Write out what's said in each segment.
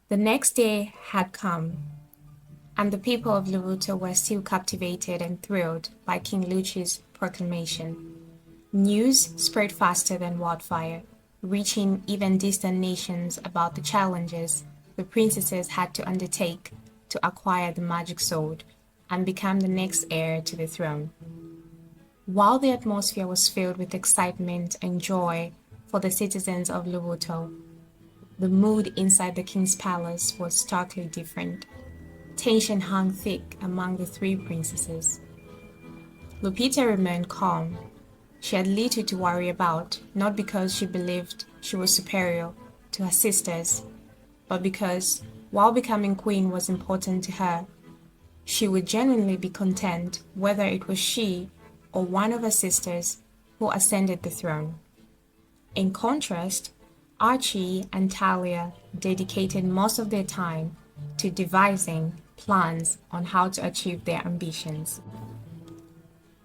The next day had come, and the people of Luvuto were still captivated and thrilled by King Luchie's proclamation. News spread faster than wildfire, reaching even distant nations about the challenges the princesses had to undertake to acquire the magic sword and become the next heir to the throne. While the atmosphere was filled with excitement and joy for the citizens of Luvuto, the mood inside the king's palace was starkly different. Tension hung thick among the three princesses. Lupita remained calm. She had little to worry about, not because she believed she was superior to her sisters, but because, while becoming queen was important to her, she would genuinely be content whether it was she or one of her sisters who ascended the throne. In contrast, Archie and Talia dedicated most of their time to devising plans on how to achieve their ambitions.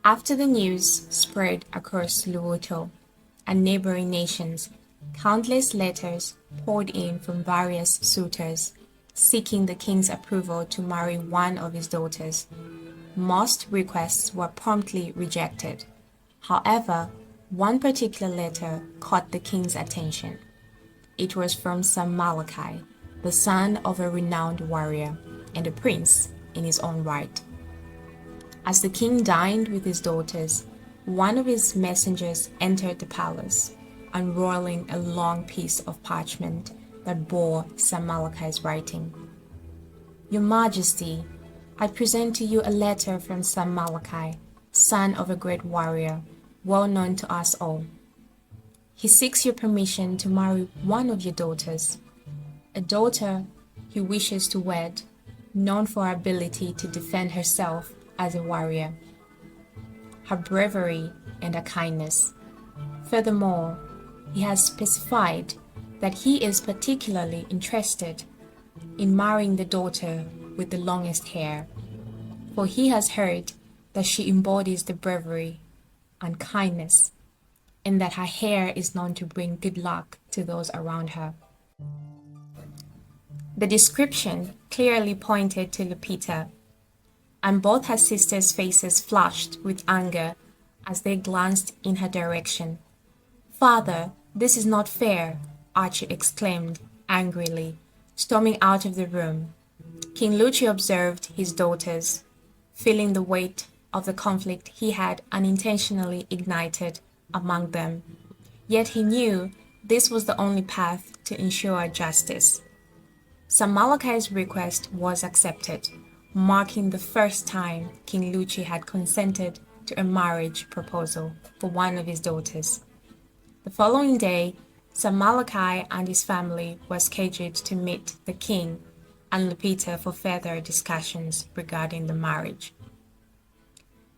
After the news spread across Luoto and neighboring nations, countless letters poured in from various suitors seeking the king's approval to marry one of his daughters. Most requests were promptly rejected. However, one particular letter caught the king's attention. It was from Sam Malachi, the son of a renowned warrior and a prince in his own right. As the king dined with his daughters, one of his messengers entered the palace, unrolling a long piece of parchment that bore Sam Malachi's writing. "Your Majesty, I present to you a letter from Sam Malachi, son of a great warrior, well known to us all. He seeks your permission to marry one of your daughters, a daughter he wishes to wed, known for her ability to defend herself as a warrior, her bravery and her kindness. Furthermore, he has specified that he is particularly interested in marrying the daughter with the longest hair, for he has heard that she embodies the bravery and kindness, and that her hair is known to bring good luck to those around her." The description clearly pointed to Lupita, and both her sisters' faces flushed with anger as they glanced in her direction. "Father, this is not fair," Archie exclaimed angrily, storming out of the room. King Luchie observed his daughters, feeling the weight of the conflict he had unintentionally ignited among them. Yet he knew this was the only path to ensure justice. Sam Malachi's request was accepted, marking the first time King Luchie had consented to a marriage proposal for one of his daughters. The following day, Sam Malachi and his family were scheduled to meet the king and Lupita for further discussions regarding the marriage.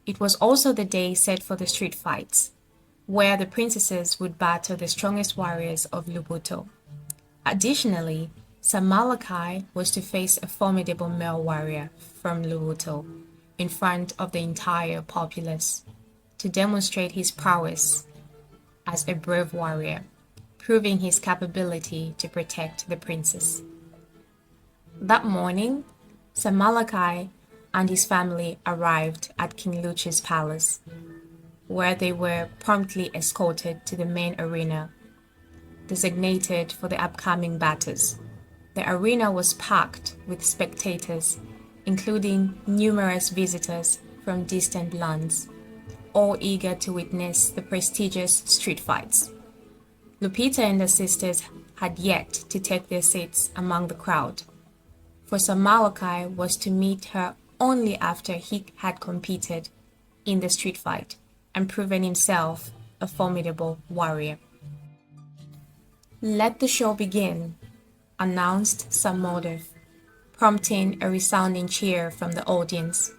It was also the day set for the street fights, where the princesses would battle the strongest warriors of Lubuto. Additionally, Sam Malachi was to face a formidable male warrior from Lubuto in front of the entire populace to demonstrate his prowess as a brave warrior, proving his capability to protect the princess. That morning, Sam Malachi and his family arrived at King Luchie's palace, where they were promptly escorted to the main arena, designated for the upcoming battles. The arena was packed with spectators, including numerous visitors from distant lands, all eager to witness the prestigious street fights. Lupita and her sisters had yet to take their seats among the crowd, for Sam Malachi was to meet her only after he had competed in the street fight and proven himself a formidable warrior. "Let the show begin," announced Sam Moldov, prompting a resounding cheer from the audience.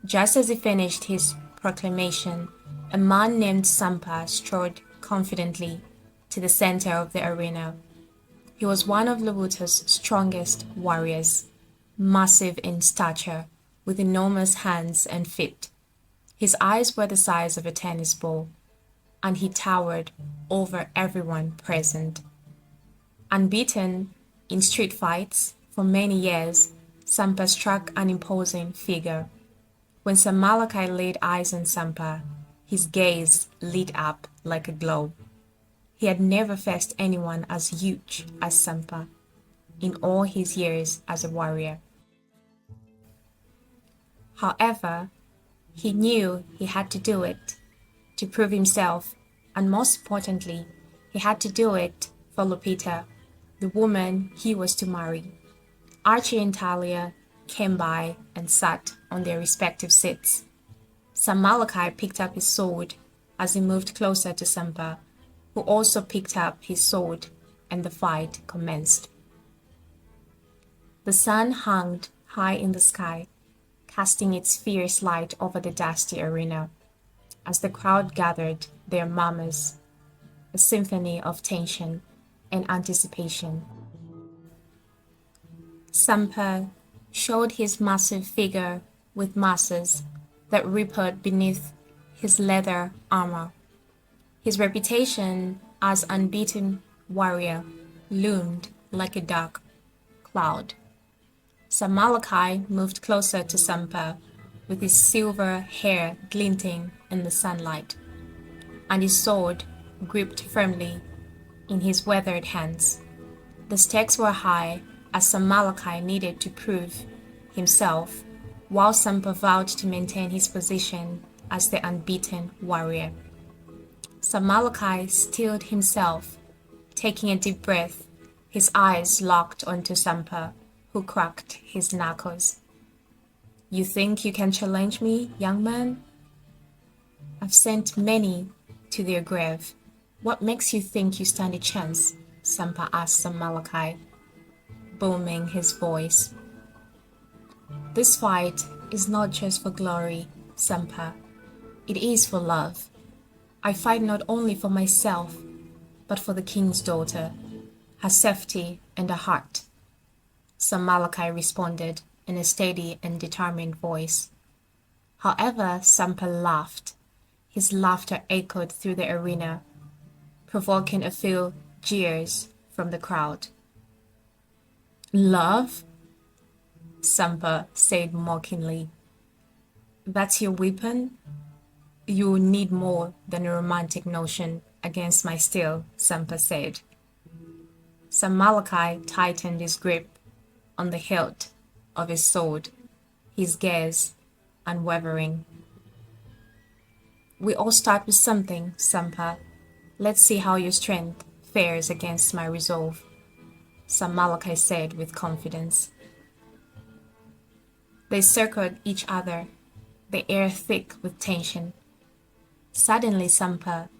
Just as he finished his proclamation, a man named Sampa strode confidently to the center of the arena. He was one of Lubuto's strongest warriors, massive in stature, with enormous hands and feet. His eyes were the size of a tennis ball, and he towered over everyone present. Unbeaten, In street fights, for many years, Sampa struck an imposing figure. When Sir Malachi laid eyes on Sampa, his gaze lit up like a glow. He had never faced anyone as huge as Sampa in all his years as a warrior. However, he knew he had to do it to prove himself, and most importantly, he had to do it for Lupita, the woman he was to marry. Archie and Talia came by and sat on their respective seats. Sir Malachi picked up his sword as he moved closer to Sampa, who also picked up his sword, and the fight commenced. The sun hung high in the sky, casting its fierce light over the dusty arena. As the crowd gathered their murmurs, a symphony of tension and anticipation. Sampa showed his massive figure with muscles that rippled beneath his leather armor. His reputation as unbeaten warrior loomed like a dark cloud. Sir Malachi moved closer to Sampa with his silver hair glinting in the sunlight, and his sword gripped firmly in his weathered hands. The stakes were high, as Sir Malachi needed to prove himself, while Sampa vowed to maintain his position as the unbeaten warrior. Sir Malachi steeled himself, taking a deep breath, his eyes locked onto Sampa, who cracked his knuckles. "You think you can challenge me, young man? I've sent many to their grave. What makes you think you stand a chance?" Sampa asked Sir Malachi, booming his voice. "This fight is not just for glory, Sampa. It is for love. I fight not only for myself, but for the king's daughter, her safety and her heart," Sir Malachi responded in a steady and determined voice. However, Sampa laughed. His laughter echoed through the arena, provoking a few jeers from the crowd. "Love?" Sampa said mockingly. "That's your weapon? You need more than a romantic notion against my steel," Sampa said. Sir Malachi tightened his grip on the hilt of his sword, his gaze unwavering. "We all start with something, Sampa. Let's see how your strength fares against my resolve," Sir Malachi said with confidence. They circled each other, the air thick with tension. Suddenly Sampa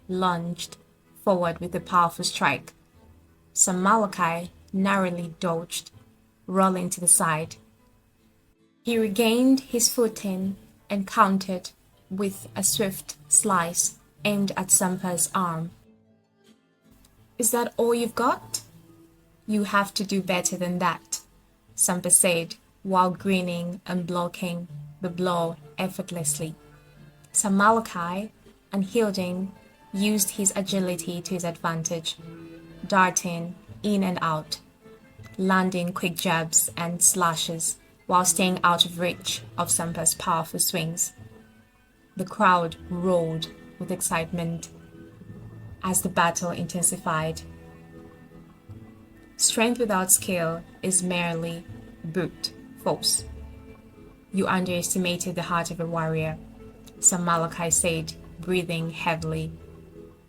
lunged forward with a powerful strike. Sir Malachi narrowly dodged, rolling to the side. He regained his footing and countered with a swift slice aimed at Sampa's arm. "Is that all you've got? You have to do better than that," Sampa said, while grinning and blocking the blow effortlessly. Sir Malachi, unyielding, used his agility to his advantage, darting in and out, landing quick jabs and slashes while staying out of reach of Sampa's powerful swings. The crowd roared with excitement as the battle intensified. Strength without skill is merely brute force. You underestimated the heart of a warrior, Sir Malachi said, breathing heavily,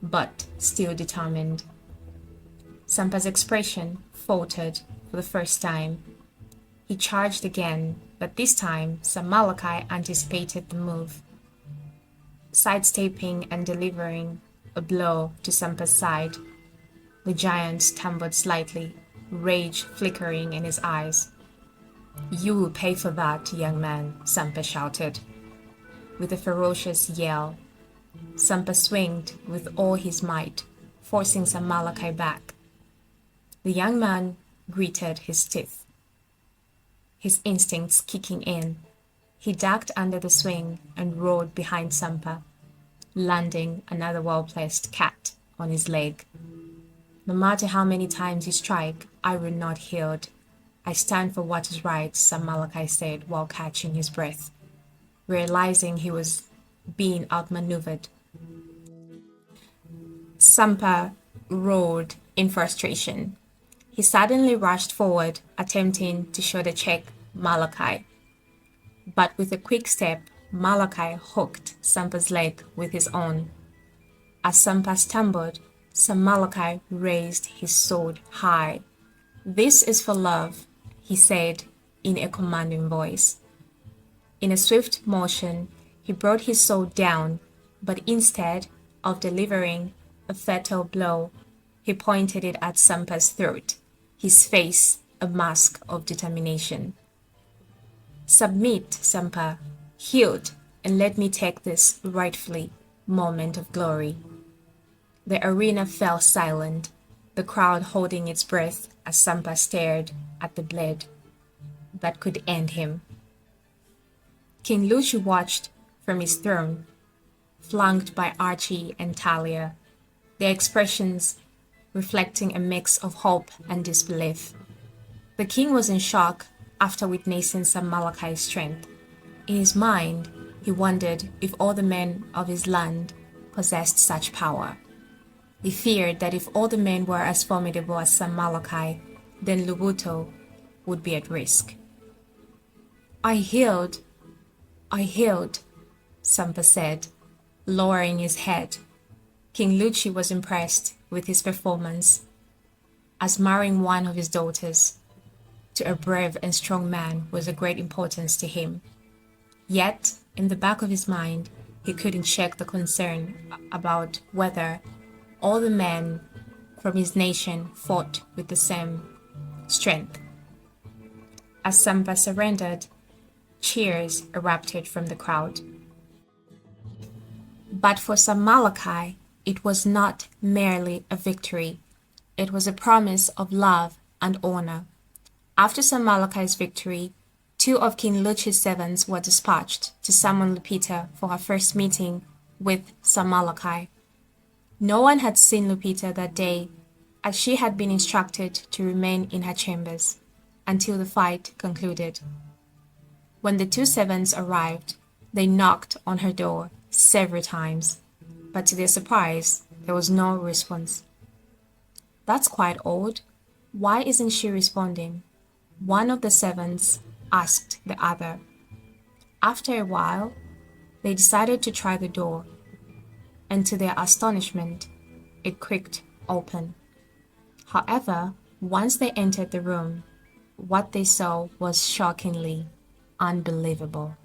but still determined. Sampa's expression faltered for the first time. He charged again, but this time Sir Malachi anticipated the move. Sidestepping and delivering a blow to Sampa's side, the giant stumbled slightly, rage flickering in his eyes. "You will pay for that, young man," Sampa shouted. With a ferocious yell, Sampa swinged with all his might, forcing Sir Malachi back. The young man gritted his teeth, his instincts kicking in. He ducked under the swing and rolled behind Sampa, landing another well-placed cat on his leg. No matter how many times you strike, I will not yield. I stand for what is right, Sir Malachi said while catching his breath, realizing he was being outmaneuvered. Sampa roared in frustration. He suddenly rushed forward, attempting to shoulder check Malachi. But with a quick step, Malachi hooked Sampa's leg with his own. As Sampa stumbled, Sir Malachi raised his sword high. "This is for love," he said in a commanding voice. In a swift motion, he brought his sword down, but instead of delivering a fatal blow, he pointed it at Sampa's throat, his face a mask of determination. "Submit, Sampa, yield, and let me take this rightfully moment of glory." The arena fell silent, the crowd holding its breath as Sampa stared at the blade that could end him. King Luchie watched from his throne, flanked by Archie and Talia, their expressions reflecting a mix of hope and disbelief. The king was in shock after witnessing Sir Malachi's strength. In his mind, he wondered if all the men of his land possessed such power. He feared that if all the men were as formidable as Sir Malachi, then Lubuto would be at risk. I yield," Sampa said, lowering his head. King Luchie was impressed with his performance, as marrying one of his daughters to a brave and strong man was of great importance to him. Yet, in the back of his mind, he couldn't shake the concern about whether all the men from his nation fought with the same strength. As Sampa surrendered, cheers erupted from the crowd. But for Sir Malachi, it was not merely a victory. It was a promise of love and honor. After Sir Malachi's victory, 2 of King Luchie's servants were dispatched to summon Lupita for her first meeting with Sir Malachi. No one had seen Lupita that day, as she had been instructed to remain in her chambers until the fight concluded. When the 2 servants arrived, they knocked on her door several times, but to their surprise, there was no response. "That's quite odd. Why isn't she responding?" one of the servants asked the other. After a while, they decided to try the door, and to their astonishment, it creaked open. However, once they entered the room, what they saw was shockingly unbelievable.